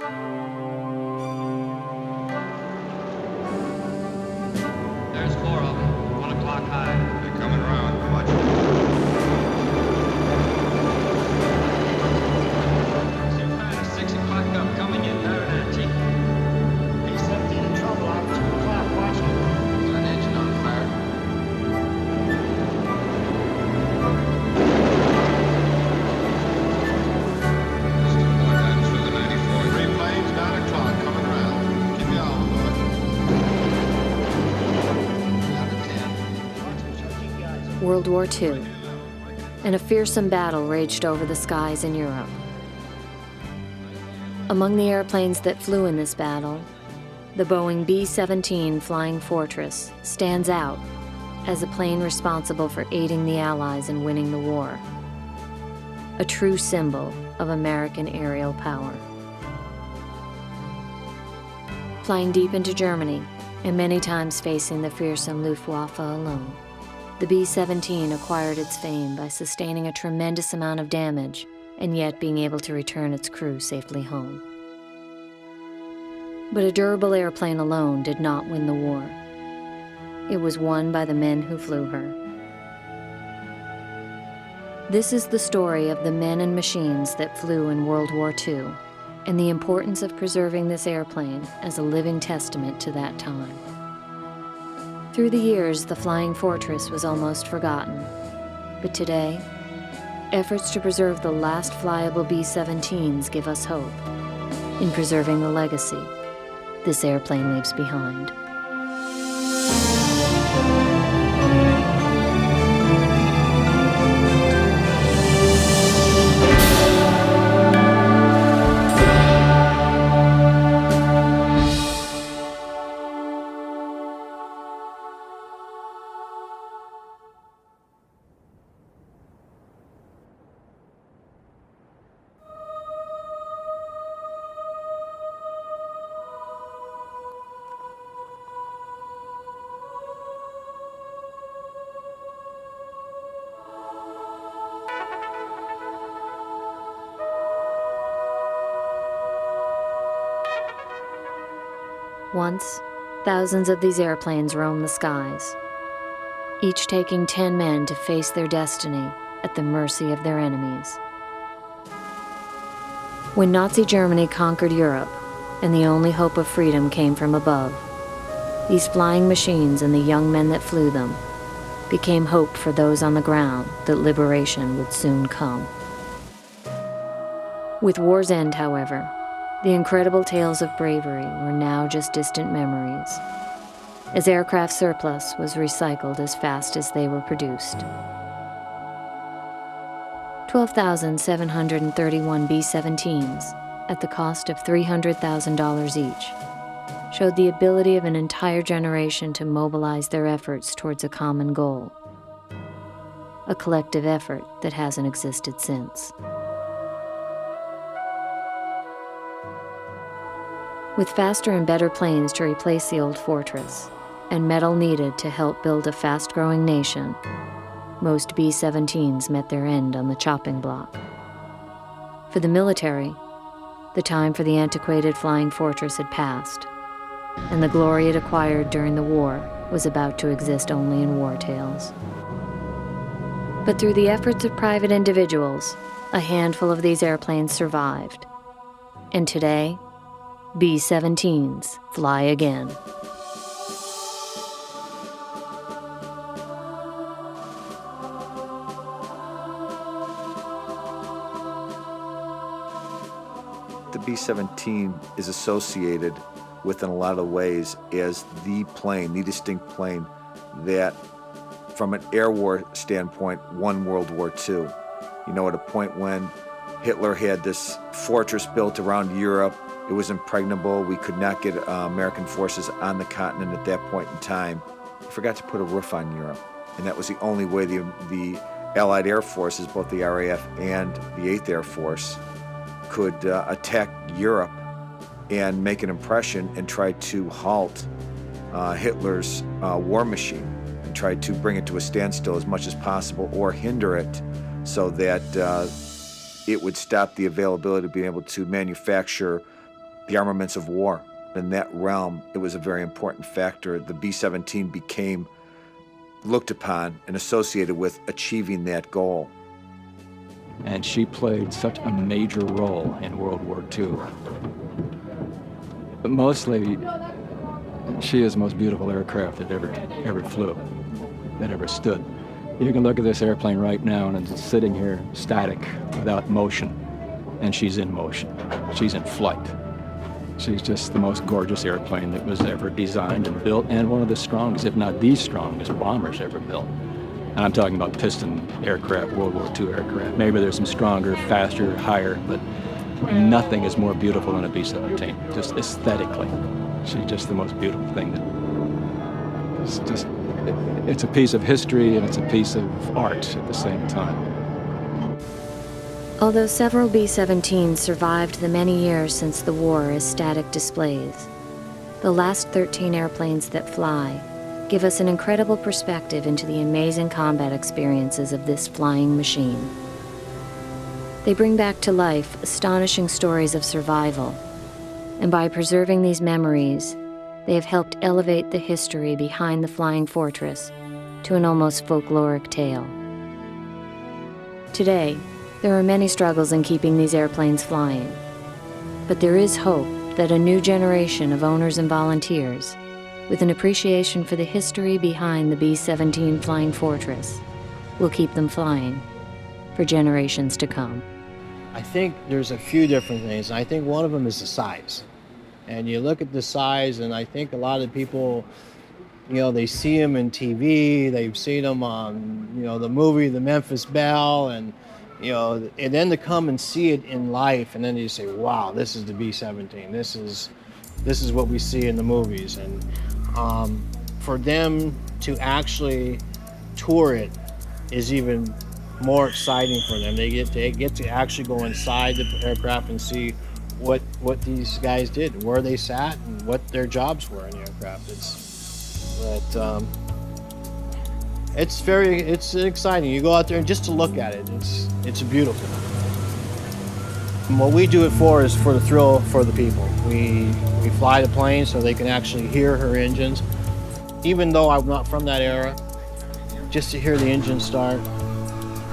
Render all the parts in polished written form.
There's 4 of them, 1 o'clock high. They're coming around. Watch it. Some kind of 6 o'clock up coming in down at T. B-17 in trouble out 2 o'clock, watch it. Is there an engine on fire? There's 2 more times for the 94. 3 planes, 9 o'clock, coming around. Keep your eye on it. Down to 10. Watch it, so keep your eyes open. World War II, and a fearsome battle raged over the skies in Europe. Among the airplanes that flew in this battle, the Boeing B-17 Flying Fortress stands out as a plane responsible for aiding the Allies in winning the war, a true symbol of American aerial power. Flying deep into Germany, and many times facing the fearsome Luftwaffe alone, the B-17 acquired its fame by sustaining a tremendous amount of damage and yet being able to return its crew safely home. But a durable airplane alone did not win the war. It was won by the men who flew her. This is the story of the men and machines that flew in World War II, and the importance of preserving this airplane as a living testament to that time. Through the years, the Flying Fortress was almost forgotten, but today, efforts to preserve the last flyable B-17s give us hope in preserving the legacy this airplane leaves behind. Once, thousands of these airplanes roamed the skies, each taking 10 men to face their destiny at the mercy of their enemies. When Nazi Germany conquered Europe, and the only hope of freedom came from above, these flying machines and the young men that flew them became hope for those on the ground that liberation would soon come. With war's end, however, the incredible tales of bravery were now just distant memories, as aircraft surplus was recycled as fast as they were produced. 12,731 B-17s, at the cost of $300,000 each, showed the ability of an entire generation to mobilize their efforts towards a common goal, a collective effort that hasn't existed since. With faster and better planes to replace the old fortress, and metal needed to help build a fast-growing nation, most B-17s met their end on the chopping block. For the military, the time for the antiquated Flying Fortress had passed, and the glory it acquired during the war was about to exist only in war tales. But through the efforts of private individuals, a handful of these airplanes survived, and today, B-17s fly again. The B-17 is associated with, in a lot of ways, as the plane, the distinct plane that, from an air war standpoint, won World War II. You know, at a point when Hitler had this fortress built around Europe, it was impregnable. We could not get American forces on the continent at that point in time. He forgot to put a roof on Europe, and that was the only way the Allied Air Forces, both the RAF and the 8th Air Force, could attack Europe and make an impression and try to halt Hitler's war machine and try to bring it to a standstill as much as possible or hinder it so that it would stop the availability of being able to manufacture the armaments of war. In that realm, it was a very important factor. The B-17 became looked upon and associated with achieving that goal. And she played such a major role in World War II. But mostly, she is the most beautiful aircraft that ever flew, that ever stood. You can look at this airplane right now and it's sitting here static, without motion, and she's in motion. She's in flight. She's just the most gorgeous airplane that was ever designed and built, and one of the strongest, if not the strongest, bombers ever built. And I'm talking about piston aircraft, World War II aircraft. Maybe there's some stronger, faster, higher, but nothing is more beautiful than a B-17, just aesthetically. She's just the most beautiful thing that it's just, it's a piece of history and it's a piece of art at the same time. Although several B-17s survived the many years since the war as static displays, the last 13 airplanes that fly give us an incredible perspective into the amazing combat experiences of this flying machine. They bring back to life astonishing stories of survival, and by preserving these memories, they have helped elevate the history behind the Flying Fortress to an almost folkloric tale. Today, there are many struggles in keeping these airplanes flying, but there is hope that a new generation of owners and volunteers, with an appreciation for the history behind the B-17 Flying Fortress, will keep them flying for generations to come. I think there's a few different things. I think one of them is the size. And you look at the size, and I think a lot of people, you know, they see them in TV, they've seen them on, you know, the movie, the Memphis Belle, and, you know, and then to come and see it in life, and then you say, wow, this is the B-17. This is what we see in the movies. And for them to actually tour it is even more exciting for them. They get to actually go inside the aircraft and see what these guys did, where they sat, and what their jobs were in the aircraft. It's exciting. You go out there and just to look at it, it's beautiful. And what we do it for is for the thrill for the people. We fly the plane so they can actually hear her engines. Even though I'm not from that era, just to hear the engine start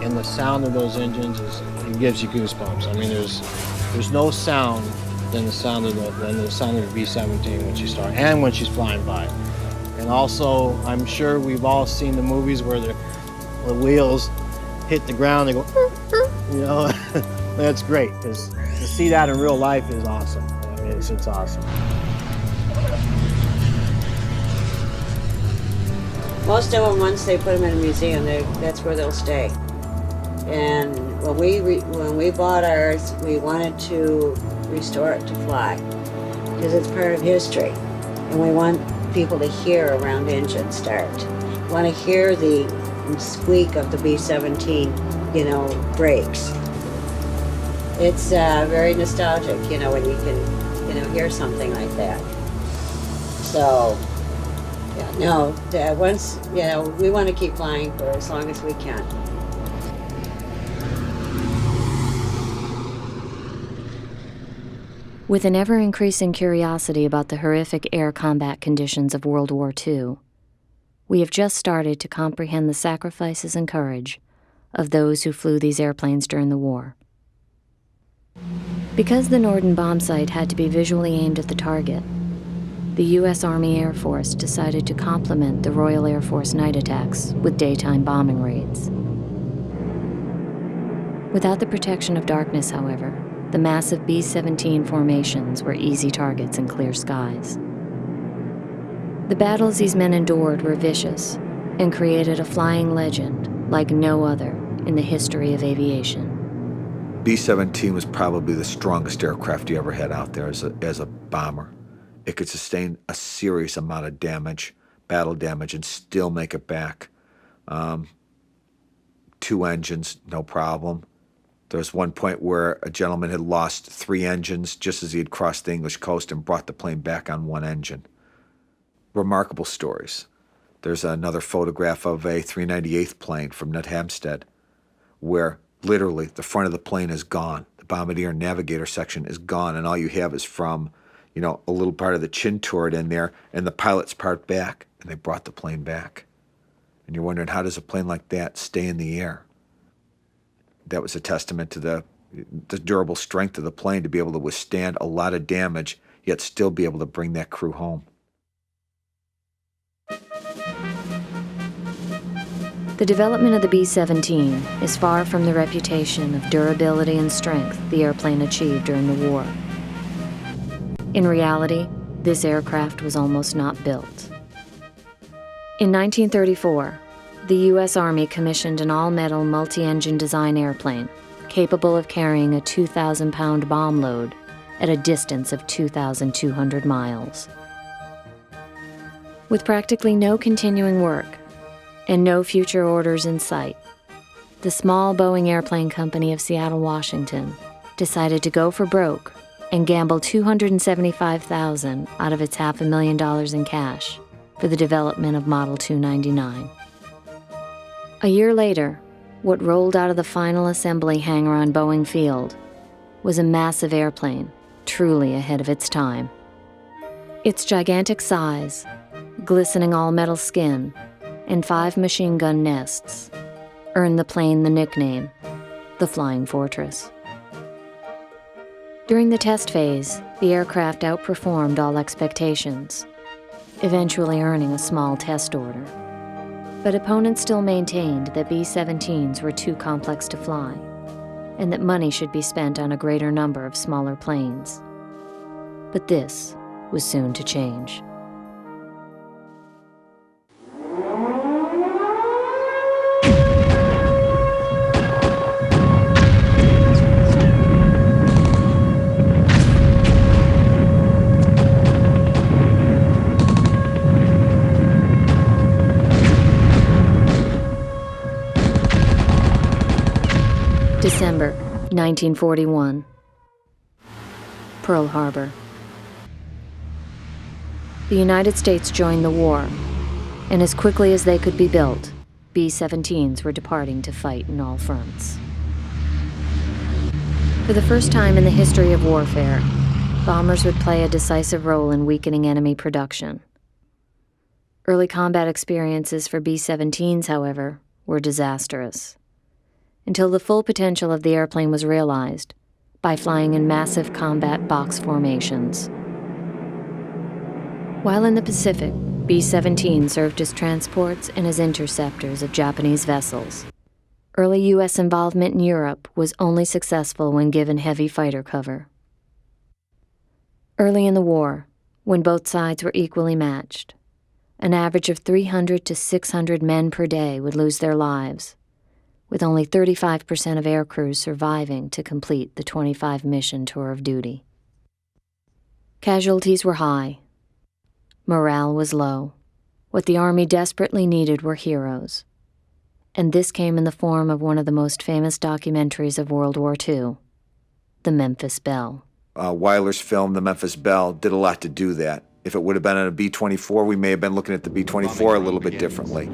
and the sound of those engines it gives you goosebumps. I mean, there's no sound than the sound of the B-17 when she starts and when she's flying by. And also, I'm sure we've all seen the movies where the wheels hit the ground, they go, you know. That's great, because to see that in real life is awesome. I mean, it's awesome. Most of them, once they put them in a museum, that's where they'll stay. And when we bought ours, we wanted to restore it to fly, because it's part of history. And we want people to hear around engine start. We want to hear the squeak of the B-17, you know, brakes. It's very nostalgic, you know, when you can, you know, hear something like that. So, yeah, no, once, you know, we want to keep flying for as long as we can. With an ever-increasing curiosity about the horrific air combat conditions of World War II, we have just started to comprehend the sacrifices and courage of those who flew these airplanes during the war. Because the Norden bomb sight had to be visually aimed at the target, the U.S. Army Air Force decided to complement the Royal Air Force night attacks with daytime bombing raids. Without the protection of darkness, however, the massive B-17 formations were easy targets in clear skies. The battles these men endured were vicious and created a flying legend like no other in the history of aviation. B-17 was probably the strongest aircraft you ever had out there as a bomber. It could sustain a serious amount of damage, battle damage, and still make it back. 2 engines, no problem. There was one point where a gentleman had lost 3 engines just as he had crossed the English coast and brought the plane back on 1 engine. Remarkable stories. There's another photograph of a 398th plane from Ned Hampstead where literally the front of the plane is gone. The bombardier and navigator section is gone, and all you have is from, you know, a little part of the chin turret in there and the pilot's part back, and they brought the plane back. And you're wondering, how does a plane like that stay in the air? That was a testament to the durable strength of the plane to be able to withstand a lot of damage, yet still be able to bring that crew home. The development of the B-17 is far from the reputation of durability and strength the airplane achieved during the war. In reality, this aircraft was almost not built. In 1934, the U.S. Army commissioned an all-metal multi-engine design airplane capable of carrying a 2,000-pound bomb load at a distance of 2,200 miles. With practically no continuing work and no future orders in sight, the small Boeing Airplane Company of Seattle, Washington, decided to go for broke and gamble $275,000 out of its $500,000 in cash for the development of Model 299. A year later, what rolled out of the final assembly hangar on Boeing Field was a massive airplane, truly ahead of its time. Its gigantic size, glistening all-metal skin, and 5 machine gun nests earned the plane the nickname, the Flying Fortress. During the test phase, the aircraft outperformed all expectations, eventually earning a small test order. But opponents still maintained that B-17s were too complex to fly, and that money should be spent on a greater number of smaller planes. But this was soon to change. December 1941. Pearl Harbor. The United States joined the war, and as quickly as they could be built, B-17s were departing to fight in all fronts. For the first time in the history of warfare, bombers would play a decisive role in weakening enemy production. Early combat experiences for B-17s, however, were disastrous, until the full potential of the airplane was realized by flying in massive combat box formations. While in the Pacific, B-17 served as transports and as interceptors of Japanese vessels. Early U.S. involvement in Europe was only successful when given heavy fighter cover. Early in the war, when both sides were equally matched, an average of 300 to 600 men per day would lose their lives, with only 35% of air crews surviving to complete the 25-mission tour of duty. Casualties were high. Morale was low. What the Army desperately needed were heroes. And this came in the form of one of the most famous documentaries of World War II, the Memphis Belle. Wyler's film, The Memphis Belle, did a lot to do that. If it would have been on a B-24, we may have been looking at the B-24 a little bit differently.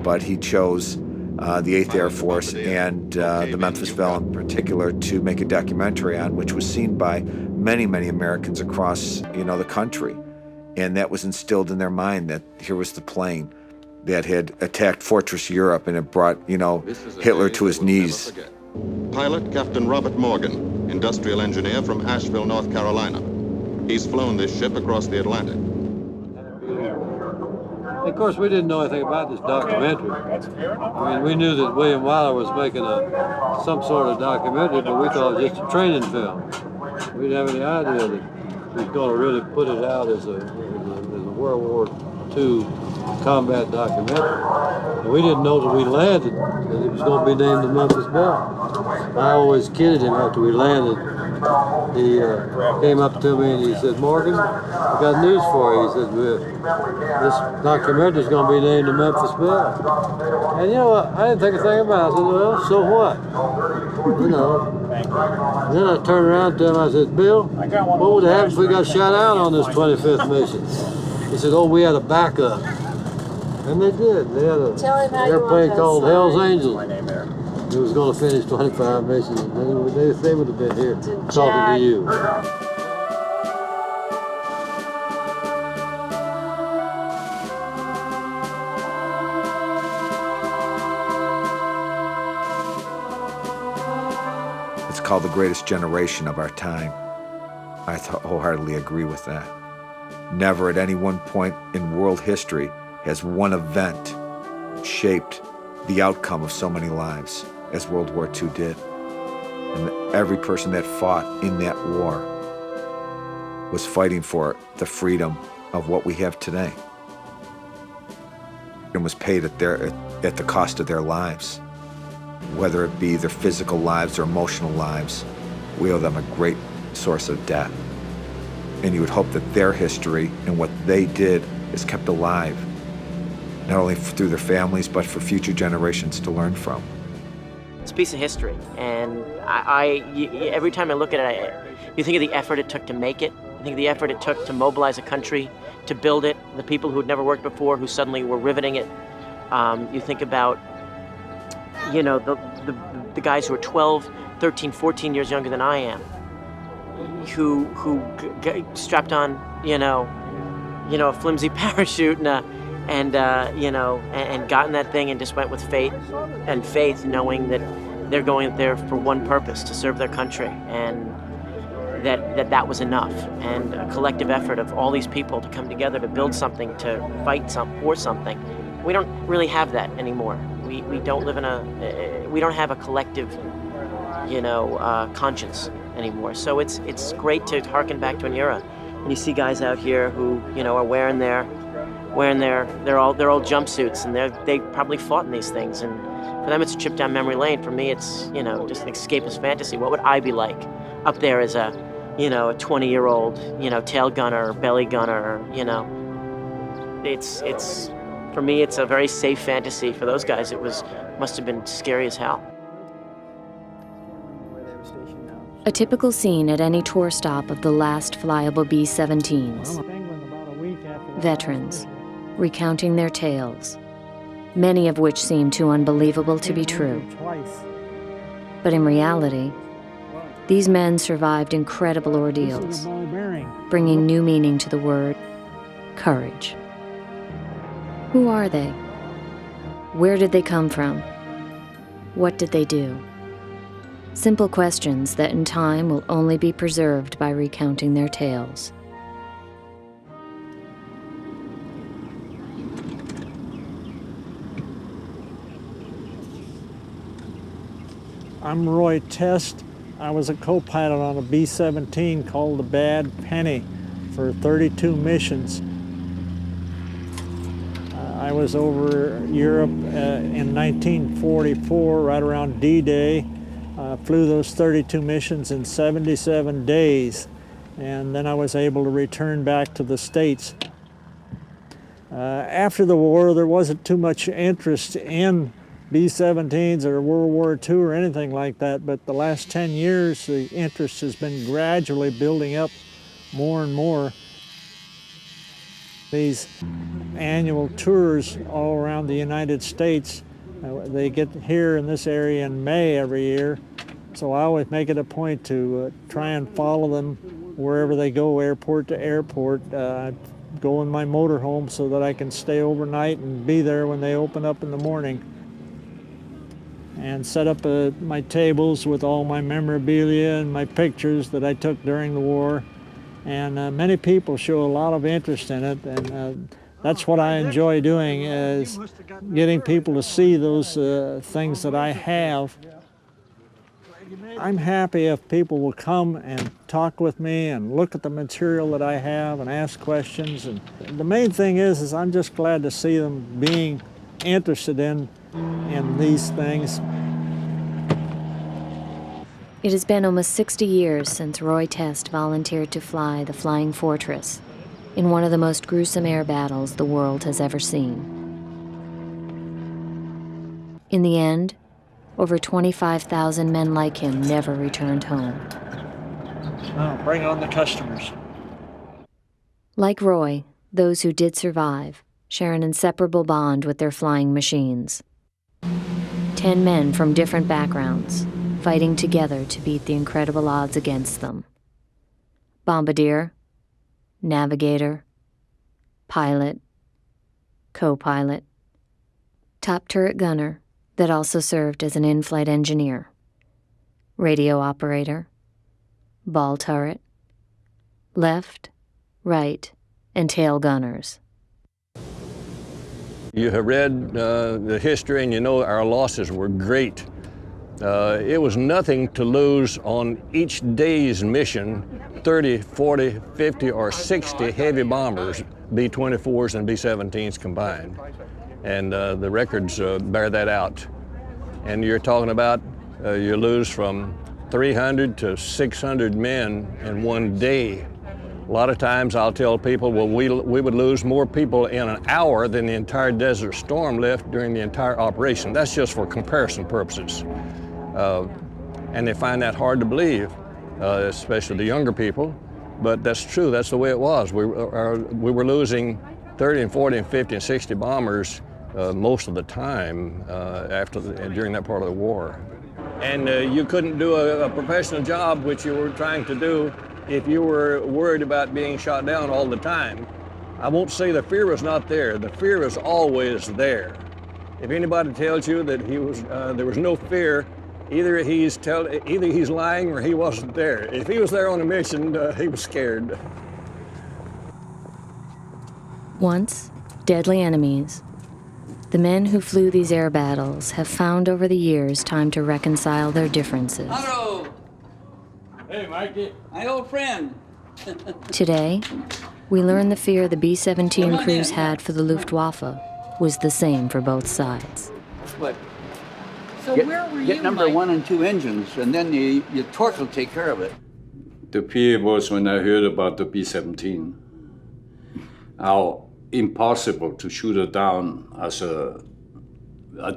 But he chose the 8th Air Force and the Memphis Belle in particular to make a documentary on, which was seen by many, many Americans across, the country. And that was instilled in their mind that here was the plane that had attacked Fortress Europe and it brought, Hitler to his knees. Pilot Captain Robert Morgan, industrial engineer from Asheville, North Carolina. He's flown this ship across the Atlantic. Of course, we didn't know anything about this documentary. I mean, we knew that William Wyler was making some sort of documentary, but we thought it was just a training film. We didn't have any idea that he was going to really put it out as a World War II combat documentary. And we didn't know that we landed that it was going to be named the Memphis Belle. I always kidded him after we landed. He came up to me and he said, "Morgan, I got news for you." He said, "This documentary is going to be named the Memphis Belle." And I didn't think a thing about it. I said, "Well, so what?" Then I turned around to him, I said, "Bill, what would happen if we got shot out on this 25th mission?" He said, "Oh, we had a backup." And they did. They had an airplane called Hell's Angels. It was going to finish 25 missions. They would have been here talking to you. It's called the greatest generation of our time. I wholeheartedly agree with that. Never at any one point in world history has one event shaped the outcome of so many lives as World War II did. And every person that fought in that war was fighting for the freedom of what we have today. And was paid at the cost of their lives. Whether it be their physical lives or emotional lives, we owe them a great source of debt. And you would hope that their history and what they did is kept alive, not only through their families, but for future generations to learn from. It's a piece of history, and every time I look at it, you think of the effort it took to make it. You think of the effort it took to mobilize a country, to build it, the people who had never worked before who suddenly were riveting it. You think about, you know, the guys who are 12, 13, 14 years younger than I am, who strapped on, you know, a flimsy parachute and got in that thing and just went with faith, knowing that they're going there for one purpose, to serve their country, and that was enough. And a collective effort of all these people to come together to build something, to fight for something. We don't really have that anymore. We don't live in we don't have a collective, conscience anymore. So it's great to harken back to an era. And you see guys out here who, are wearing their old jumpsuits, and they probably fought in these things. And for them, it's a trip down memory lane. For me, it's, just an escapist fantasy. What would I be like up there as a 20-year-old, tail gunner, belly gunner, It's for me, it's a very safe fantasy. For those guys, must have been scary as hell. A typical scene at any tour stop of the last flyable B-17s. Veterans, recounting their tales, many of which seem too unbelievable to be true. But in reality, these men survived incredible ordeals, bringing new meaning to the word courage. Who are they? Where did they come from? What did they do? Simple questions that in time will only be preserved by recounting their tales. I'm Roy Test. I was a co-pilot on a B-17 called the Bad Penny for 32 missions. I was over Europe in 1944, right around D-Day. Flew those 32 missions in 77 days, and then I was able to return back to the States. After the war, there wasn't too much interest in B-17s or World War II or anything like that, but the last 10 years, the interest has been gradually building up more and more. These annual tours all around the United States, they get here in this area in May every year, so I always make it a point to try and follow them wherever they go, airport to airport. Go in my motorhome so that I can stay overnight and be there when they open up in the morning. And set up my tables with all my memorabilia and my pictures that I took during the war. And many people show a lot of interest in it, and that's what I enjoy doing, is getting people to see those things that I have. I'm happy if people will come and talk with me and look at the material that I have and ask questions. And the main thing is I'm just glad to see them being interested in these things. It has been almost 60 years since Roy Test volunteered to fly the Flying Fortress in one of the most gruesome air battles the world has ever seen. In the end, over 25,000 men like him never returned home. Oh, bring on the customers. Like Roy, those who did survive share an inseparable bond with their flying machines. 10 men from different backgrounds, fighting together to beat the incredible odds against them. Bombardier, navigator, pilot, co-pilot, top turret gunner that also served as an in-flight engineer, radio operator, ball turret, left, right, and tail gunners. You have read the history and you know our losses were great. It was nothing to lose on each day's mission 30, 40, 50, or 60 heavy bombers, B-24s and B-17s combined. And the records bear that out. And you're talking about you lose from 300 to 600 men in one day. A lot of times I'll tell people, well, we would lose more people in an hour than the entire Desert Storm left during the entire operation. That's just for comparison purposes. And they find that hard to believe, especially the younger people. But that's true, that's the way it was. We were losing 30 and 40 and 50 and 60 bombers most of the time during that part of the war. And you couldn't do a professional job, which you were trying to do, if you were worried about being shot down all the time. I won't say the fear was not there. The fear was always there. If anybody tells you that there was no fear, either he's lying or he wasn't there. If he was there on a mission, he was scared. Once deadly enemies, the men who flew these air battles have found over the years time to reconcile their differences. Hello. Hey, Mikey. My old friend. Today, we learn the fear the B-17 crews had for the Luftwaffe was the same for both sides. What? So where were you, Get number Mike? 1 and 2 engines, and then your torque will take care of it. The fear was when I heard about the B-17. How impossible to shoot it down as a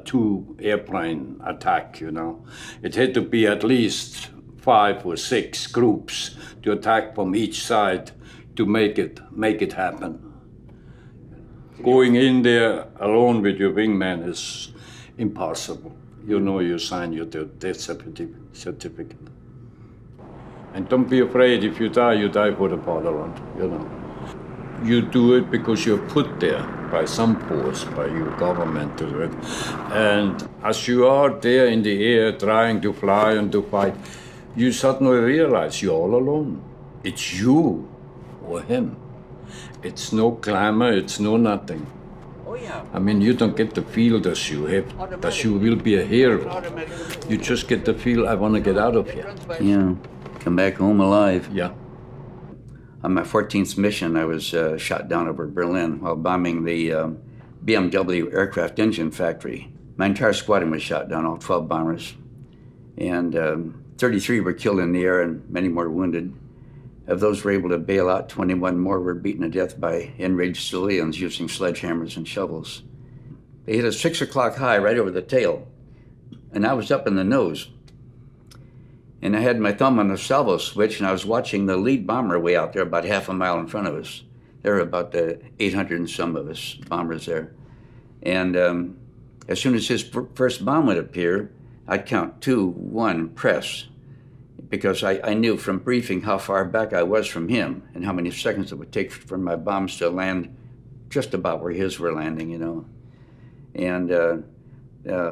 two-airplane attack, you know. It had to be at least 5 or 6 groups to attack from each side to make it happen. Going in there alone with your wingman is impossible. You know you sign your death certificate. And don't be afraid, if you die for the fatherland, you know. You do it because you're put there by some force, by your government to do it. And as you are there in the air trying to fly and to fight, you suddenly realize you're all alone. It's you or him. It's no glamour, it's no nothing. Oh, yeah. I mean, you don't get the feel that you have, that you will be a hero. You just get the feel, I want to get out of here. Yeah, come back home alive. Yeah. On my 14th mission, I was shot down over Berlin while bombing the BMW aircraft engine factory. My entire squadron was shot down, all 12 bombers. And 33 were killed in the air and many more wounded. Of those who were able to bail out, 21 more were beaten to death by enraged civilians using sledgehammers and shovels. They hit a 6 o'clock high right over the tail, and I was up in the nose. And I had my thumb on the salvo switch, and I was watching the lead bomber way out there about half a mile in front of us. There were about 800 and some of us bombers there. And as soon as his first bomb would appear, I'd count 2, 1, press. Because I knew from briefing how far back I was from him and how many seconds it would take for my bombs to land just about where his were landing, you know. And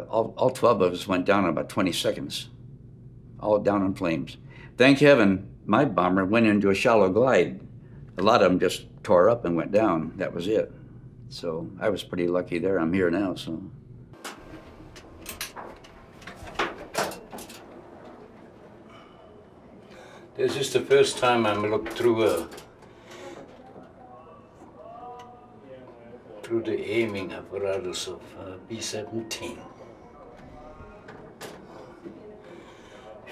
all 12 of us went down in about 20 seconds, all down in flames. Thank heaven, my bomber went into a shallow glide. A lot of them just tore up and went down. That was it. So I was pretty lucky there. I'm here now, so. This is the first time I'm looked through the aiming apparatus of B-17.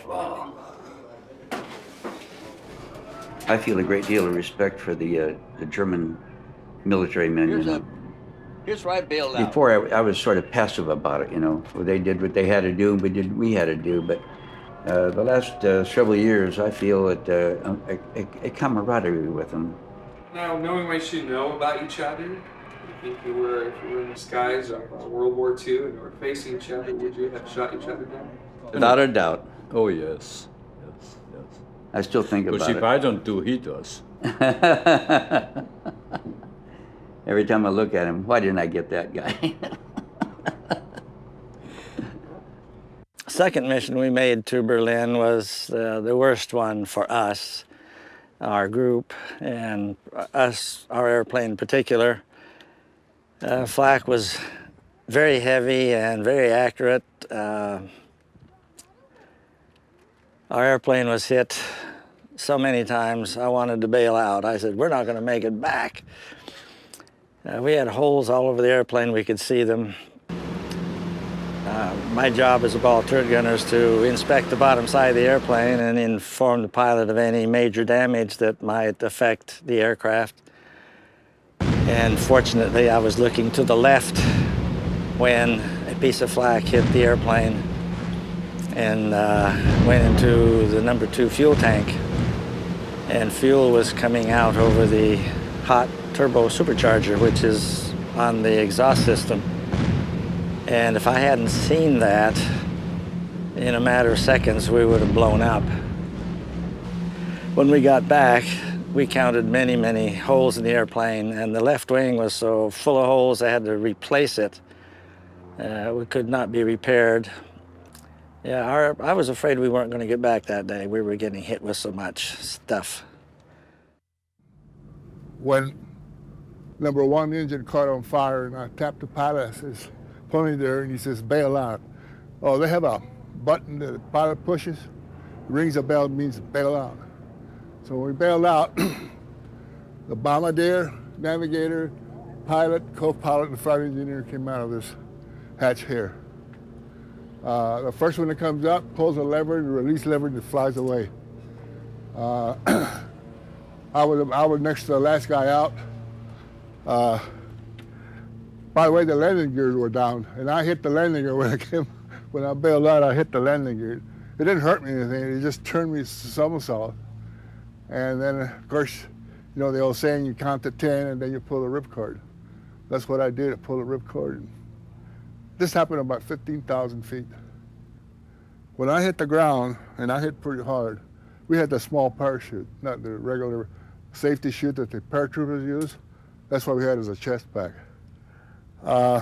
Wow. I feel a great deal of respect for the German military men, you know. Here's where I bailed out. Before I was sort of passive about it, you know. They did what they had to do, we did what we had to do, but the last several years, I feel a camaraderie with them. Now, knowing what you know about each other, if you were in the skies of World War II and you were facing each other, would you have shot each other down? Without a doubt. Oh, yes. Yes, yes. I still think Because about if it. I don't do, he does. Every time I look at him, why didn't I get that guy? Second mission we made to Berlin was the worst one for us, our group, and us, our airplane in particular. Flak was very heavy and very accurate. Our airplane was hit so many times I wanted to bail out. I said, we're not going to make it back. We had holes all over the airplane, we could see them. My job as a ball turret gunner is to inspect the bottom side of the airplane and inform the pilot of any major damage that might affect the aircraft. And fortunately, I was looking to the left when a piece of flak hit the airplane and went into the number 2 fuel tank. And fuel was coming out over the hot turbo supercharger, which is on the exhaust system. And if I hadn't seen that, in a matter of seconds, we would have blown up. When we got back, we counted many, many holes in the airplane, and the left wing was so full of holes, I had to replace it. We could not be repaired. Yeah, I was afraid we weren't going to get back that day. We were getting hit with so much stuff. When number 1 engine caught on fire, and I tapped the pilot, I says, "Pull me there," and he says, "Bail out." Oh, they have a button that the pilot pushes, rings a bell, means bail out. So when we bailed out, the bombardier, navigator, pilot, co-pilot, and flight engineer came out of this hatch here. The first one that comes up pulls a lever, the release lever, and it flies away. I was next to the last guy out. By the way, the landing gears were down, and I hit the landing gear when I bailed out. I hit the landing gear. It didn't hurt me or anything. It just turned me somersault. And then, of course, you know the old saying, you count to 10 and then you pull the ripcord. That's what I did. I pulled the ripcord. This happened about 15,000 feet. When I hit the ground, and I hit pretty hard, we had the small parachute, not the regular safety chute that the paratroopers use. That's what we had as a chest pack. I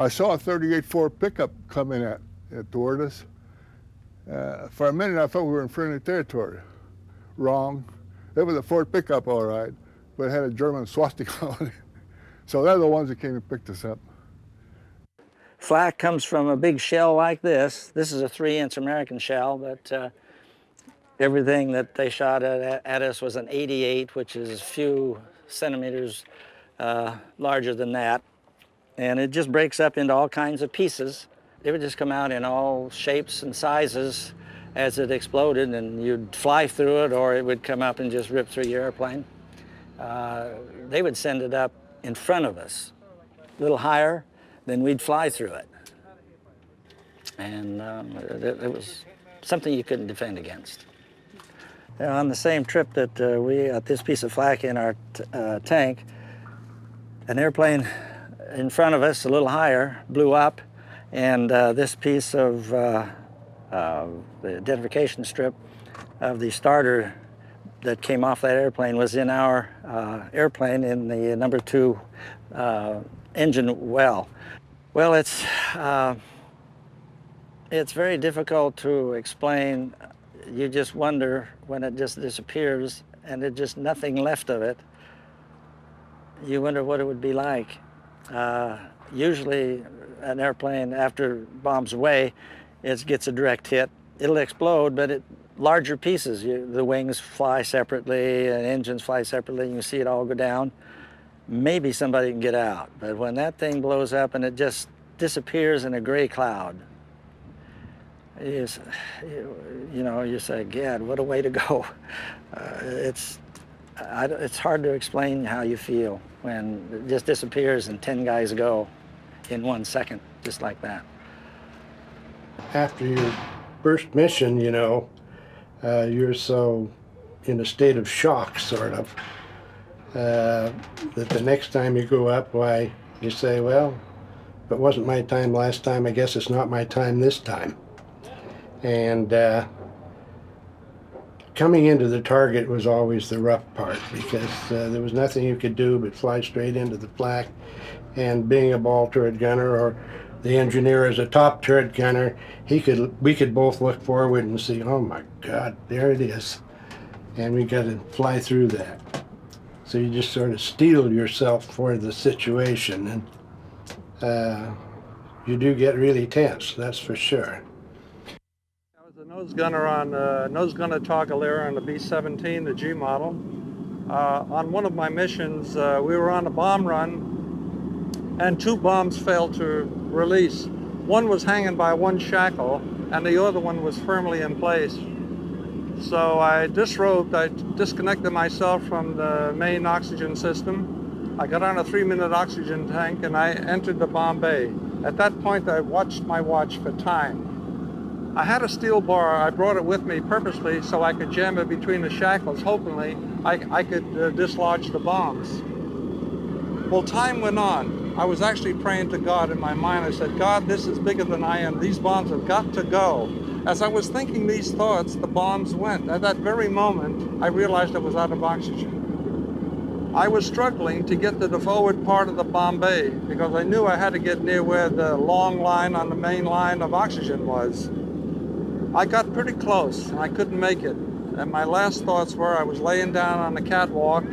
saw a 38 Ford pickup coming toward us. For a minute, I thought we were in friendly territory. Wrong. It was a Ford pickup, all right, but it had a German swastika on it. So they're the ones that came and picked us up. Flak comes from a big shell like this. This is a 3-inch American shell, but everything that they shot at us was an 88, which is a few centimeters larger than that. And it just breaks up into all kinds of pieces. It would just come out in all shapes and sizes as it exploded, and you'd fly through it, or it would come up and just rip through your airplane. They would send it up in front of us, a little higher, then we'd fly through it. And it was something you couldn't defend against. On the same trip that we got this piece of flak in our tank, an airplane in front of us, a little higher, blew up, and this piece of the identification strip of the starter that came off that airplane was in our airplane in the number 2 engine well. Well, it's very difficult to explain. You just wonder when it just disappears and there's just nothing left of it. You wonder what it would be like. Usually an airplane, after bombs away, it gets a direct hit. It'll explode, but larger pieces. The wings fly separately and engines fly separately, and you see it all go down. Maybe somebody can get out, but when that thing blows up and it just disappears in a gray cloud, you say, God, what a way to go. It's hard to explain how you feel when it just disappears and 10 guys go in 1 second, just like that. After your first mission, you're so in a state of shock, sort of. that the next time you go up, why, you say, well, if it wasn't my time last time, I guess it's not my time this time. And coming into the target was always the rough part, because there was nothing you could do but fly straight into the flak. And being a ball turret gunner, or the engineer as a top turret gunner, we could both look forward and see, oh my God, there it is. And we got to fly through that. So you just sort of steel yourself for the situation, and you do get really tense, that's for sure. I was a nose gunner on nose gunner Togolera on the B-17, the G model. On one of my missions, we were on a bomb run, and 2 bombs failed to release. One was hanging by one shackle, and the other one was firmly in place. So I disrobed, I disconnected myself from the main oxygen system. I got on a 3-minute oxygen tank, and I entered the bomb bay. At that point, I watched my watch for time. I had a steel bar. I brought it with me purposely so I could jam it between the shackles. Hopefully, I could dislodge the bombs. Well, time went on. I was actually praying to God in my mind. I said, God, this is bigger than I am. These bombs have got to go. As I was thinking these thoughts, the bombs went. At that very moment, I realized I was out of oxygen. I was struggling to get to the forward part of the bomb bay because I knew I had to get near where the long line on the main line of oxygen was. I got pretty close, and I couldn't make it. And my last thoughts were I was laying down on the catwalk.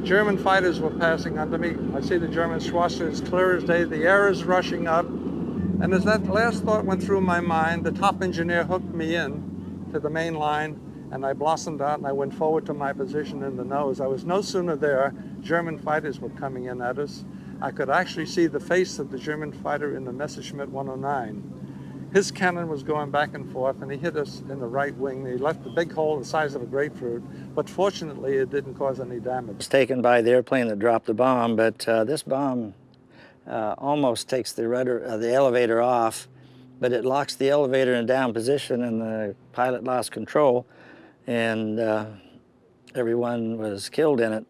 German fighters were passing under me. I see the German Schwarzer as clear as day. The air is rushing up. And as that last thought went through my mind, the top engineer hooked me in to the main line, and I blossomed out and I went forward to my position in the nose. I was no sooner there, German fighters were coming in at us. I could actually see the face of the German fighter in the Messerschmitt 109. His cannon was going back and forth, and he hit us in the right wing. He left a big hole the size of a grapefruit, but fortunately it didn't cause any damage. It was taken by the airplane that dropped the bomb, but this bomb almost takes the rudder, the elevator off, but it locks the elevator in down position, and the pilot lost control, and everyone was killed in it.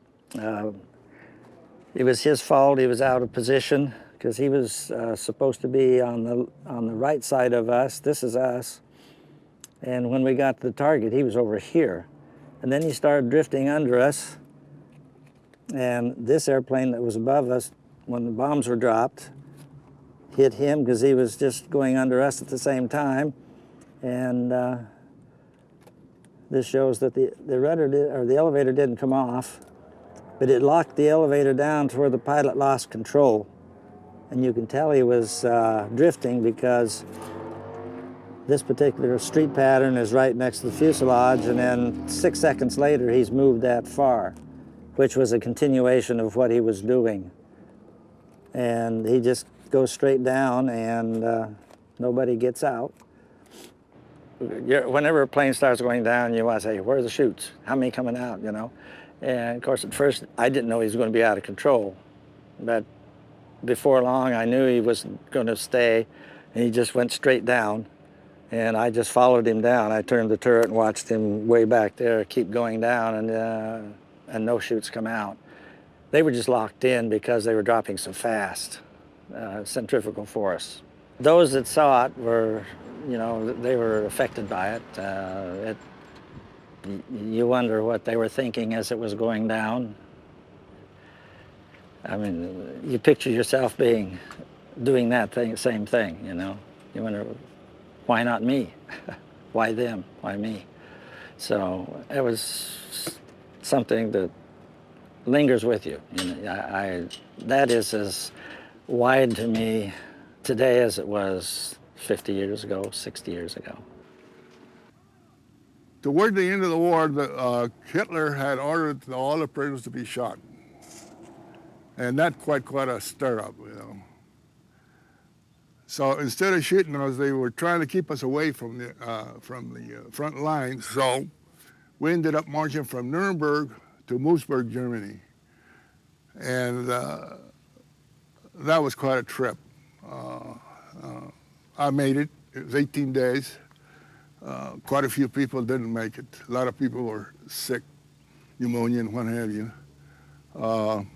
It was his fault. He was out of position, because he was supposed to be on the right side of us. This is us. And when we got to the target, he was over here. And then he started drifting under us. And this airplane that was above us, when the bombs were dropped, hit him because he was just going under us at the same time. And this shows that the the elevator didn't come off, but it locked the elevator down to where the pilot lost control. And you can tell he was drifting because this particular street pattern is right next to the fuselage, and then 6 seconds later he's moved that far, which was a continuation of what he was doing. And he just goes straight down, and nobody gets out. Whenever a plane starts going down, you want to say, where are the chutes? How many coming out, you know? And of course, at first, I didn't know he was going to be out of control. But before long, I knew he was going to stay, and he just went straight down. And I just followed him down. I turned the turret and watched him way back there keep going down, and no chutes come out. They were just locked in because they were dropping so fast, centrifugal force. Those that saw it were, you know, they were affected by it. You wonder what they were thinking as it was going down. I mean, you picture yourself doing that same thing, you know. You wonder, why not me? Why them? Why me? So it was something that lingers with you. You know, that is as wide to me today as it was 50 years ago, 60 years ago. Toward the end of the war, Hitler had ordered all the prisoners to be shot. And that quite a stir-up, you know. So instead of shooting us, they were trying to keep us away from the front lines. So we ended up marching from Nuremberg to Moosburg, Germany. And that was quite a trip. I made it. It was 18 days. Quite a few people didn't make it. A lot of people were sick, pneumonia and what have you. When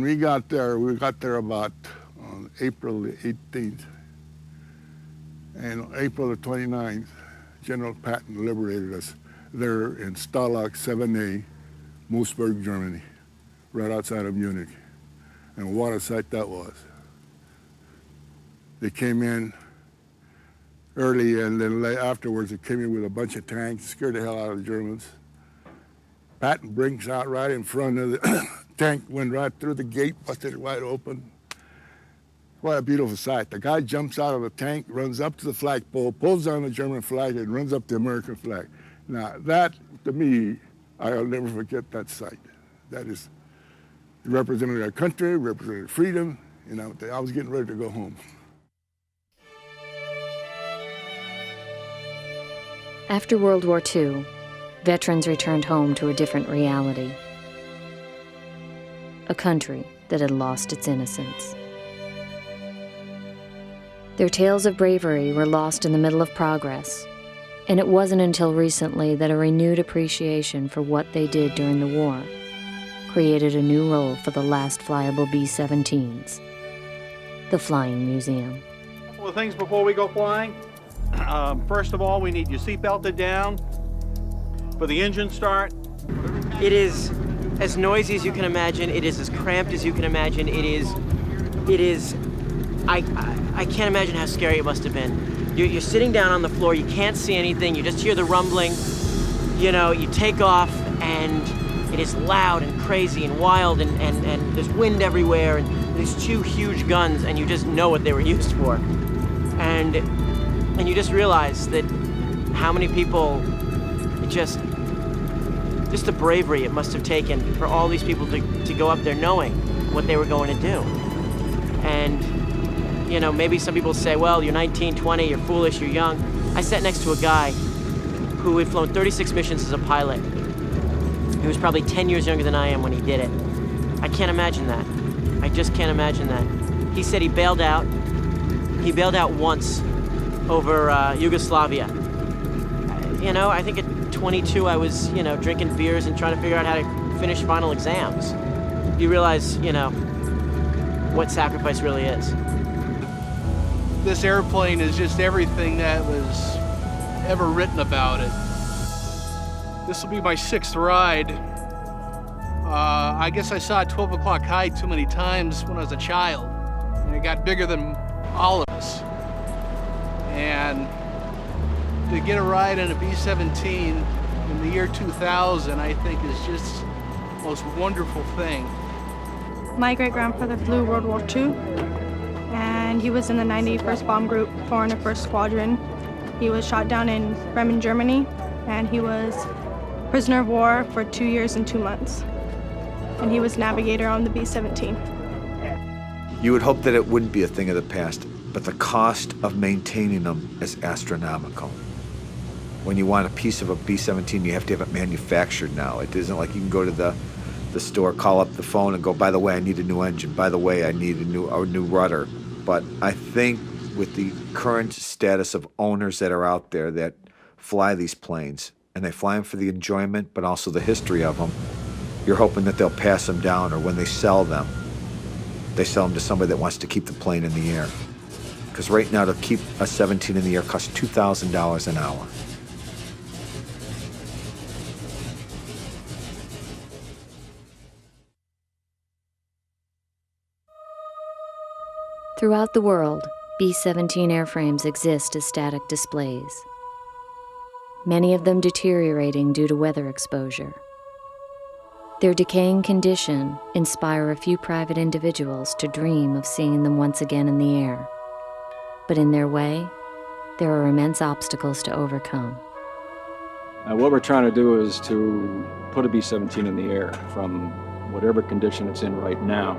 we got there about on April the 18th. And on April the 29th, General Patton liberated us there in Stalag 7A, Moosburg, Germany, right outside of Munich. And what a sight that was. They came in early, and then afterwards they came in with a bunch of tanks, scared the hell out of the Germans. Patton brings out right in front of the tank, went right through the gate, busted it wide open. What a beautiful sight. The guy jumps out of the tank, runs up to the flagpole, pulls down the German flag, and runs up the American flag. Now that, to me, I'll never forget that sight. That is represented our country, represented freedom. You know, I was getting ready to go home. After World War II, veterans returned home to a different reality. A country that had lost its innocence. Their tales of bravery were lost in the middle of progress, and it wasn't until recently that a renewed appreciation for what they did during the war created a new role for the last flyable B-17s, the Flying Museum. A couple of things before we go flying. First of all, we need your seat belted down for the engine start. It is as noisy as you can imagine. It is as cramped as you can imagine. It is, I can't imagine how scary it must have been. You're sitting down on the floor, you can't see anything, you just hear the rumbling, you know, you take off and it is loud and crazy and wild and there's wind everywhere and there's two huge guns and you just know what they were used for. And you just realize that how many people, just the bravery it must have taken for all these people to go up there knowing what they were going to do. And, you know, maybe some people say, well, you're 19, 20, you're foolish, you're young. I sat next to a guy who had flown 36 missions as a pilot. He was probably 10 years younger than I am when he did it. I can't imagine that. I just can't imagine that. He said he bailed out. He bailed out once over Yugoslavia. You know, I think at 22 I was, you know, drinking beers and trying to figure out how to finish final exams. You realize, you know, what sacrifice really is. This airplane is just everything that was ever written about it. This will be my 6th ride. I guess I saw 12 o'clock high too many times when I was a child, and it got bigger than all of us. And to get a ride in a B-17 in the year 2000, I think is just the most wonderful thing. My great-grandfather flew World War II, and he was in the 91st Bomb Group, 401st Squadron. He was shot down in Bremen, Germany, and he was prisoner of war for 2 years and 2 months. And he was navigator on the B-17. You would hope that it wouldn't be a thing of the past, but the cost of maintaining them is astronomical. When you want a piece of a B-17, you have to have it manufactured now. It isn't like you can go to the store, call up the phone and go, by the way, I need a new engine. By the way, I need a new rudder. But I think with the current status of owners that are out there that fly these planes, and they fly them for the enjoyment, but also the history of them, you're hoping that they'll pass them down, or when they sell them to somebody that wants to keep the plane in the air. Because right now, to keep a 17 in the air costs $2,000 an hour. Throughout the world, B-17 airframes exist as static displays, many of them deteriorating due to weather exposure. Their decaying condition inspire a few private individuals to dream of seeing them once again in the air. But in their way, there are immense obstacles to overcome. What we're trying to do is to put a B-17 in the air from whatever condition it's in right now,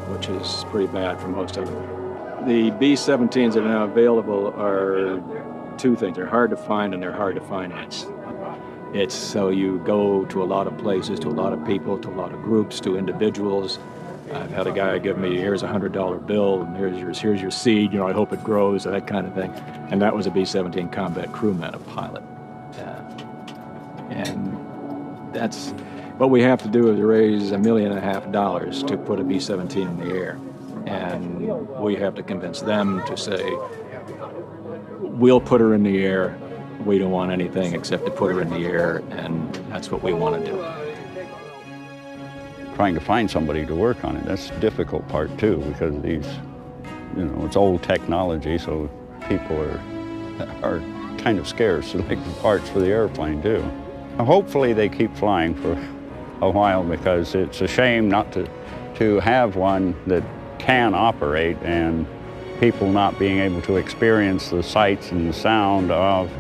which is pretty bad for most of them. The B-17s that are now available are two things. They're hard to find and they're hard to finance. It's so you go to a lot of places, to a lot of people, to a lot of groups, to individuals. I've had a guy give me, here's a $100 bill, and here's your seed, you know, I hope it grows, that kind of thing. And that was a B-17 combat crewman, a pilot. And What we have to do is raise $1.5 million to put a B-17 in the air. And we have to convince them to say, we'll put her in the air. We don't want anything except to put her in the air, and that's what we want to do. Trying to find somebody to work on it, that's the difficult part too, because these, it's old technology, so people are kind of scarce, like the parts for the airplane too. Hopefully they keep flying for a while, because it's a shame not to have one that can operate, and people not being able to experience the sights and the sound of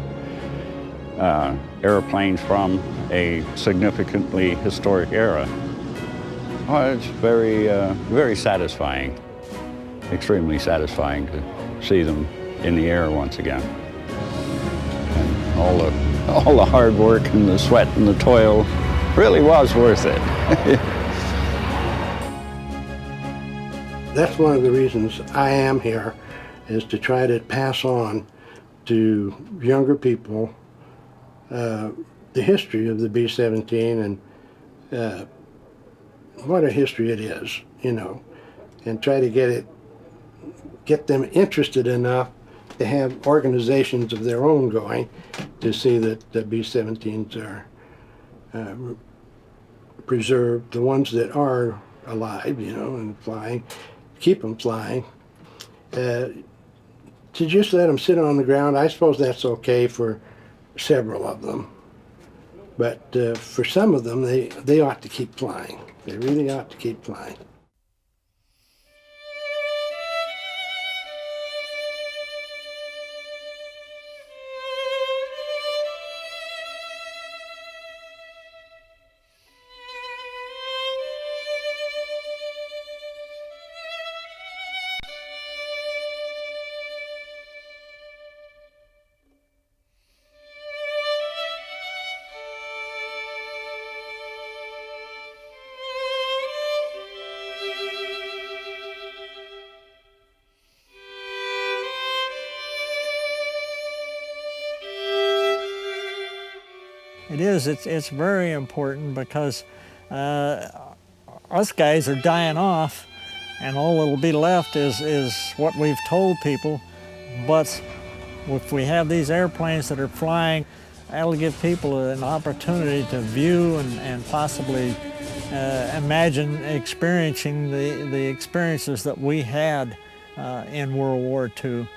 airplanes from a significantly historic era. Well, it's very, very satisfying, extremely satisfying to see them in the air once again. And all the hard work and the sweat and the toil really was worth it. That's one of the reasons I am here, is to try to pass on to younger people the history of the B-17 and what a history it is, and try to get them interested enough to have organizations of their own going to see that the B-17s are preserved, the ones that are alive, and flying, keep them flying. To just let them sit on the ground, I suppose that's okay for several of them. But for some of them, they ought to keep flying. They really ought to keep flying. It is. It's very important, because us guys are dying off, and all that'll be left is what we've told people. But if we have these airplanes that are flying, that'll give people an opportunity to view and possibly imagine experiencing the experiences that we had in World War II.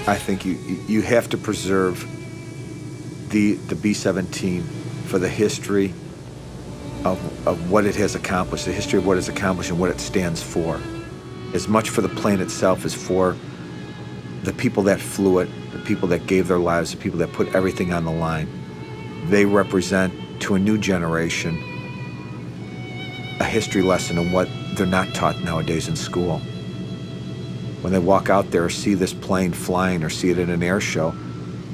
I think you have to preserve the B-17 for the history of what it has accomplished, the history of what it's accomplished and what it stands for. As much for the plane itself as for the people that flew it, the people that gave their lives, the people that put everything on the line. They represent, to a new generation, a history lesson in what they're not taught nowadays in school. When they walk out there or see this plane flying or see it at an air show,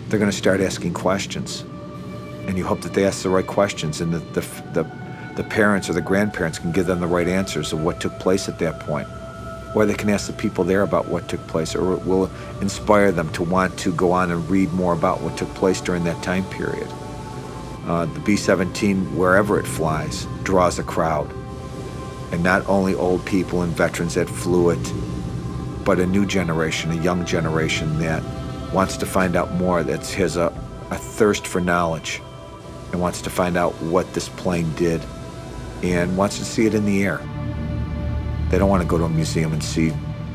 they're going to start asking questions. And you hope that they ask the right questions, and that the parents or the grandparents can give them the right answers of what took place at that point. Or they can ask the people there about what took place, or it will inspire them to want to go on and read more about what took place during that time period. The B-17, wherever it flies, draws a crowd. And not only old people and veterans that flew it, but a new generation, a young generation that wants to find out more, that has a thirst for knowledge, and wants to find out what this plane did, and wants to see it in the air. They don't want to go to a museum and see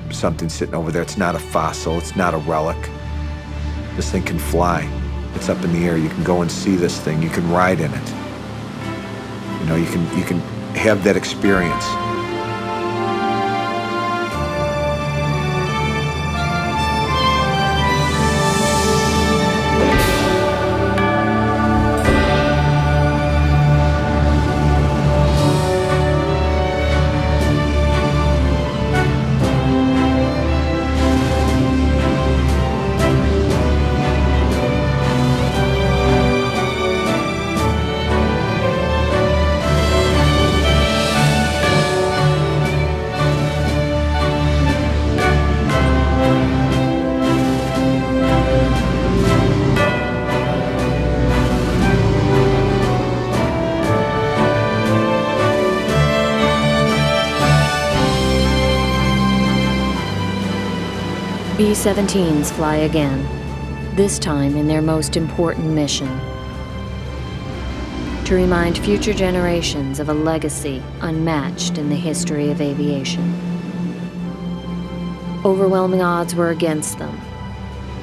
something sitting over there. It's not a fossil, it's not a relic. This thing can fly. It's up in the air. You can go and see this thing. You can ride in it. You can have that experience. B-17s fly again, this time in their most important mission: to remind future generations of a legacy unmatched in the history of aviation. Overwhelming odds were against them,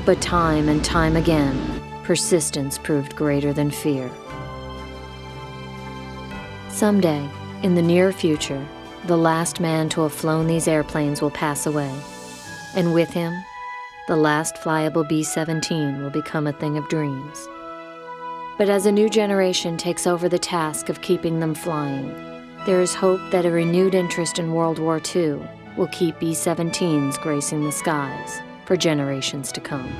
but time and time again, persistence proved greater than fear. Someday, in the near future, the last man to have flown these airplanes will pass away, and with him, the last flyable B-17 will become a thing of dreams. But as a new generation takes over the task of keeping them flying, there is hope that a renewed interest in World War II will keep B-17s gracing the skies for generations to come.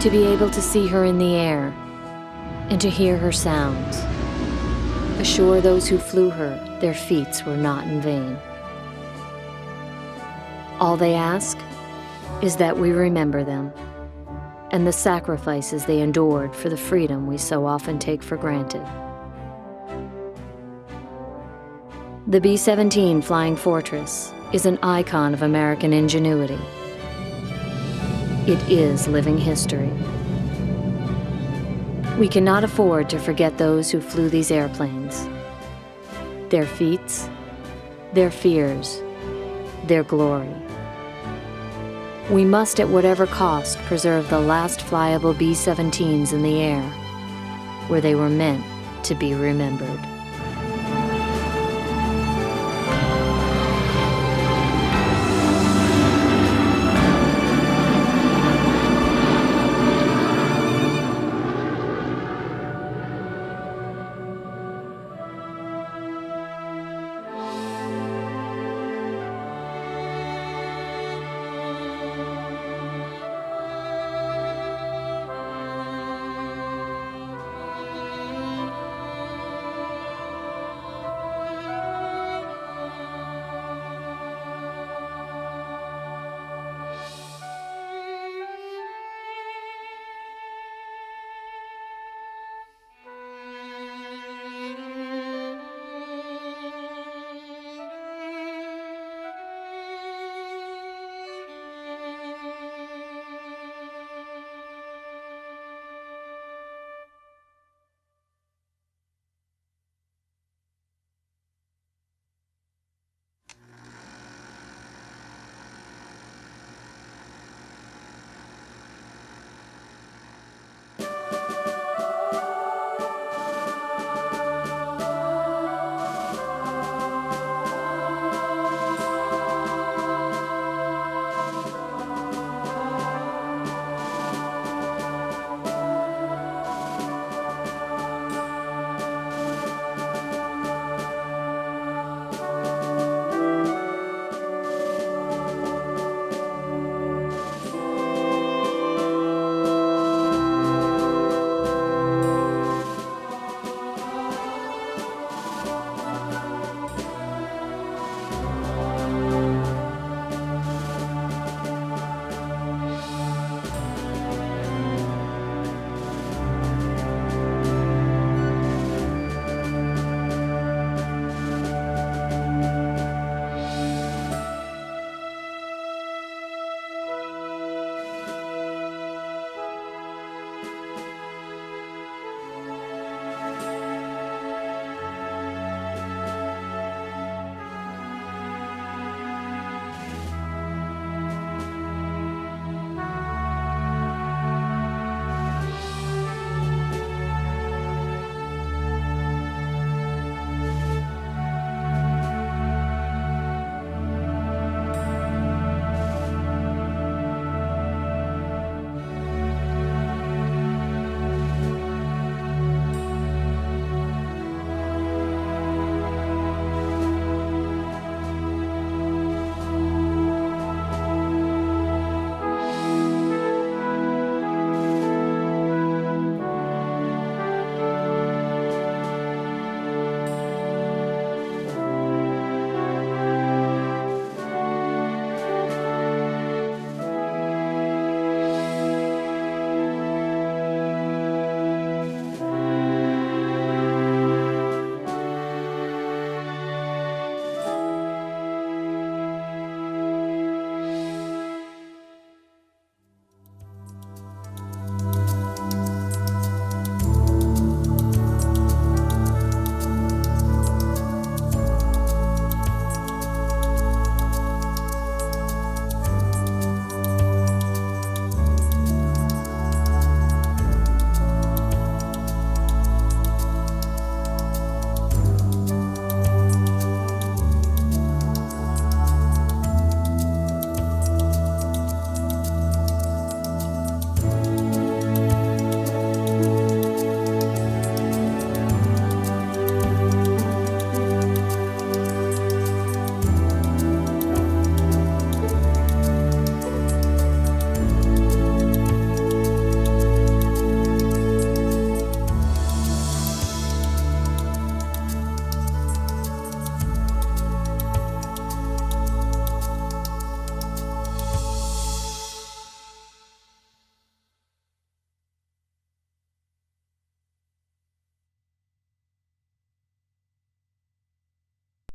To be able to see her in the air and to hear her sounds, assure those who flew her their feats were not in vain. All they ask is that we remember them and the sacrifices they endured for the freedom we so often take for granted. The B-17 Flying Fortress is an icon of American ingenuity. It is living history. We cannot afford to forget those who flew these airplanes, their feats, their fears, their glory. We must, at whatever cost, preserve the last flyable B-17s in the air, where they were meant to be remembered.